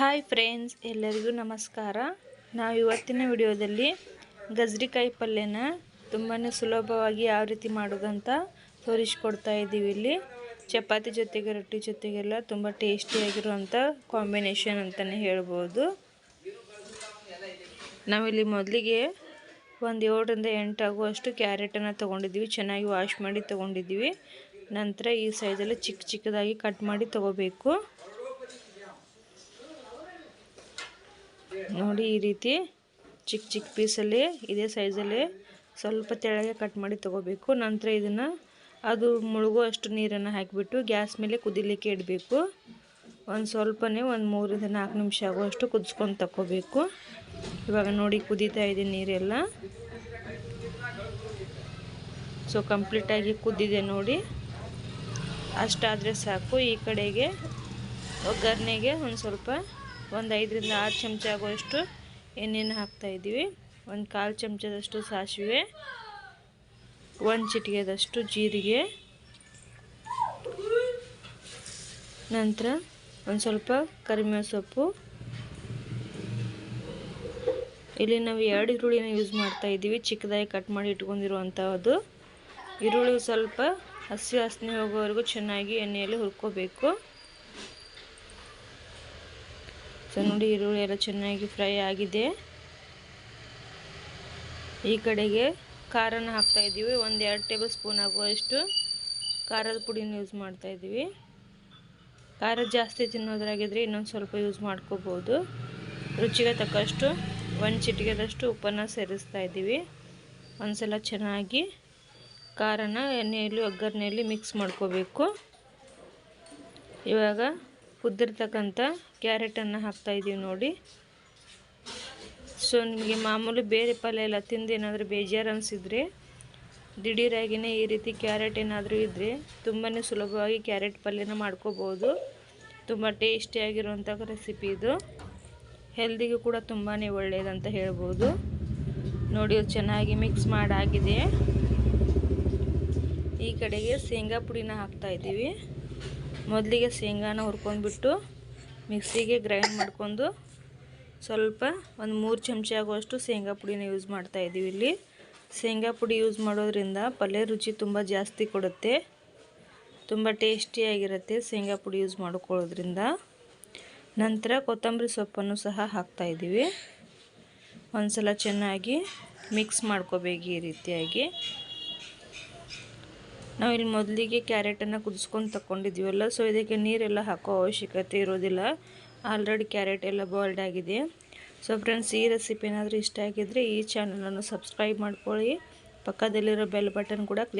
Hi friends, ಎಲ್ಲರಿಗೂ ನಮಸ್ಕಾರ. ನಾವು ಇವತ್ತಿನ ವಿಡಿಯೋದಲ್ಲಿ ಗಜರಿಕಾಯಿ ಪಲ್ಯನ ತುಂಬಾ ಸುಲಭವಾಗಿ ಯಾವ ರೀತಿ ಮಾಡೋದಂತ ತೋರಿಸ್ಕೊಡ್ತಾ ಇದ್ದೀವಿ. ಇಲ್ಲಿ ಚಪಾತಿ ಜೊತೆಗೆ ರೊಟ್ಟಿ ಜೊತೆಗೆಲ್ಲ ತುಂಬ ಟೇಸ್ಟಿಯಾಗಿರುವಂಥ ಕಾಂಬಿನೇಷನ್ ಅಂತಲೇ ಹೇಳ್ಬೋದು. ನಾವಿಲ್ಲಿ ಮೊದಲಿಗೆ ಒಂದು 7ರಿಂದ 8 ಆಗುವಷ್ಟು ಕ್ಯಾರೆಟನ್ನು ತೊಗೊಂಡಿದ್ದೀವಿ. ಚೆನ್ನಾಗಿ ವಾಶ್ ಮಾಡಿ ತೊಗೊಂಡಿದ್ದೀವಿ. ನಂತರ ಈ ಸೈಜಲ್ಲಿ ಚಿಕ್ಕ ಚಿಕ್ಕದಾಗಿ ಕಟ್ ಮಾಡಿ ತೊಗೋಬೇಕು. ನೋಡಿ, ಈ ರೀತಿ ಚಿಕ್ಕ ಚಿಕ್ಕ ಪೀಸಲ್ಲಿ ಇದೇ ಸೈಜಲ್ಲಿ ಸ್ವಲ್ಪ ತೆಳಗೆ ಕಟ್ ಮಾಡಿ ತೊಗೋಬೇಕು. ನಂತರ ಇದನ್ನು ಅದು ಮುಳುಗುವಷ್ಟು ನೀರನ್ನು ಹಾಕಿಬಿಟ್ಟು ಗ್ಯಾಸ್ ಮೇಲೆ ಕುದಿಲಿಕ್ಕೆ ಇಡಬೇಕು. ಒಂದು 3ರಿಂದ 4 ನಿಮಿಷ ಆಗುವಷ್ಟು ಕುದಿಸ್ಕೊಂಡು ತಗೋಬೇಕು. ಇವಾಗ ನೋಡಿ, ಕುದೀತಾ ಇದೆ ನೀರೆಲ್ಲ. ಸೊ ಕಂಪ್ಲೀಟಾಗಿ ಕುದ್ದಿದೆ ನೋಡಿ. ಅಷ್ಟಾದರೆ ಸಾಕು. ಈ ಕಡೆಗೆ ಒಗ್ಗರಣೆಗೆ ಒಂದು 5ರಿಂದ 6 ಚಮಚ ಆಗುವಷ್ಟು ಎಣ್ಣೆಯನ್ನು ಹಾಕ್ತಾಯಿದ್ದೀವಿ. ಒಂದು 1/4 ಚಮಚದಷ್ಟು ಸಾಸಿವೆ, 1 ಚಿಟಿಕೆದಷ್ಟು ಜೀರಿಗೆ, ನಂತರ ಒಂದು ಸ್ವಲ್ಪ ಕರಿಬೇವು ಸೊಪ್ಪು. ಇಲ್ಲಿ ನಾವು 2 ಈರುಳ್ಳಿನ ಯೂಸ್ ಮಾಡ್ತಾಯಿದ್ದೀವಿ, ಚಿಕ್ಕದಾಗಿ ಕಟ್ ಮಾಡಿ ಇಟ್ಕೊಂಡಿರುವಂಥದ್ದು. ಈರುಳ್ಳಿ ಸ್ವಲ್ಪ ಹಸಿ ವಾಸನೆ ಹೋಗೋವರೆಗೂ ಚೆನ್ನಾಗಿ ಎಣ್ಣೆಯಲ್ಲಿ ಹುರ್ಕೋಬೇಕು. ಸೊ ನೋಡಿ, ಈರುಳ್ಳಿ ಎಲ್ಲ ಚೆನ್ನಾಗಿ ಫ್ರೈ ಆಗಿದೆ. ಈ ಕಡೆಗೆ ಖಾರನ ಹಾಕ್ತಾಯಿದ್ದೀವಿ. ಒಂದು 2 ಟೇಬಲ್ ಸ್ಪೂನ್ ಆಗುವಷ್ಟು ಖಾರದ ಪುಡಿನ ಯೂಸ್ ಮಾಡ್ತಾಯಿದ್ದೀವಿ. ಖಾರ ಜಾಸ್ತಿ ತಿನ್ನೋದ್ರಾಗಿದ್ದರೆ ಇನ್ನೊಂದು ಸ್ವಲ್ಪ ಯೂಸ್ ಮಾಡ್ಕೋಬೋದು. ರುಚಿಗೆ ತಕ್ಕಷ್ಟು 1 ಚಿಟಿಕೆದಷ್ಟು ಉಪ್ಪನ್ನು ಸೇರಿಸ್ತಾ ಇದ್ದೀವಿ. ಒಂದು ಸಲ ಚೆನ್ನಾಗಿ ಖಾರನ ಎಣ್ಣೆಯಲ್ಲಿ ಒಗ್ಗರಣೆಯಲ್ಲಿ ಮಿಕ್ಸ್ ಮಾಡ್ಕೋಬೇಕು. ಇವಾಗ ಕುದ್ದಿರ್ತಕ್ಕಂಥ ಕ್ಯಾರೆಟನ್ನು ಹಾಕ್ತಾಯಿದ್ದೀವಿ ನೋಡಿ. ಸೊ ನಿಮಗೆ ಮಾಮೂಲಿ ಬೇರೆ ಪಲ್ಯ ಎಲ್ಲ ತಿಂದು ಏನಾದರೂ ಬೇಜಾರು ಅನಿಸಿದರೆ ದಿಢೀರಾಗಿಯೇ ಈ ರೀತಿ ಕ್ಯಾರೆಟ್ ಏನಾದರೂ ಇದ್ದರೆ ತುಂಬಾ ಸುಲಭವಾಗಿ ಕ್ಯಾರೆಟ್ ಪಲ್ಯನ ಮಾಡ್ಕೋಬೋದು. ತುಂಬ ಟೇಸ್ಟಿಯಾಗಿರುವಂಥ ರೆಸಿಪಿ ಇದು. ಹೆಲ್ದಿಗೂ ಕೂಡ ತುಂಬಾ ಒಳ್ಳೆಯದಂತ ಹೇಳ್ಬೋದು. ನೋಡಿ, ಚೆನ್ನಾಗಿ ಮಿಕ್ಸ್ ಮಾಡಾಗಿದೆ. ಈ ಕಡೆಗೆ ಶೇಂಗಾ ಪುಡಿನ ಹಾಕ್ತಾಯಿದ್ದೀವಿ. ಮೊದಲಿಗೆ ಶೇಂಗಾನ ಹುರ್ಕೊಂಡ್ಬಿಟ್ಟು ಮಿಕ್ಸಿಗೆ ಗ್ರೈಂಡ್ ಮಾಡ್ಕೊಂಡು ಒಂದು 3 ಚಮಚ ಆಗುವಷ್ಟು ಶೇಂಗಾ ಪುಡಿನ ಯೂಸ್ ಮಾಡ್ತಾಯಿದ್ದೀವಿ. ಇಲ್ಲಿ ಶೇಂಗಾ ಪುಡಿ ಯೂಸ್ ಮಾಡೋದ್ರಿಂದ ಪಲ್ಯ ರುಚಿ ತುಂಬ ಜಾಸ್ತಿ ಕೊಡುತ್ತೆ, ತುಂಬ ಟೇಸ್ಟಿಯಾಗಿರುತ್ತೆ ಶೇಂಗಾ ಪುಡಿ ಯೂಸ್ ಮಾಡ್ಕೊಳ್ಳೋದ್ರಿಂದ. ನಂತರ ಕೊತ್ತಂಬರಿ ಸೊಪ್ಪನ್ನು ಸಹ ಹಾಕ್ತಾಯಿದ್ದೀವಿ. ಒಂದು ಸಲ ಚೆನ್ನಾಗಿ ಮಿಕ್ಸ್ ಮಾಡ್ಕೋಬೇಕು ಈ ರೀತಿಯಾಗಿ. ನಾವು ಇಲ್ಲಿ ಮೊದಲಿಗೆ ಕ್ಯಾರೆಟನ್ನು ಕುದಿಸ್ಕೊಂಡು ತಗೊಂಡಿದ್ದೀವಲ್ಲ, ಸೊ ಇದಕ್ಕೆ ನೀರೆಲ್ಲ ಹಾಕೋ ಅವಶ್ಯಕತೆ ಇರೋದಿಲ್ಲ. ಆಲ್ರೆಡಿ ಕ್ಯಾರೆಟ್ ಎಲ್ಲ ಬಾಯ್ಲ್ಡ್ ಆಗಿದೆ. ಸೊ ಫ್ರೆಂಡ್ಸ್, ಈ ರೆಸಿಪಿ ಏನಾದರೂ ಇಷ್ಟ ಆಗಿದ್ದರೆ ಈ ಚಾನಲನ್ನು ಸಬ್ಸ್ಕ್ರೈಬ್ ಮಾಡ್ಕೊಳ್ಳಿ. ಪಕ್ಕದಲ್ಲಿರೋ ಬೆಲ್ ಬಟನ್ ಕೂಡ ಕ್ಲಿಕ್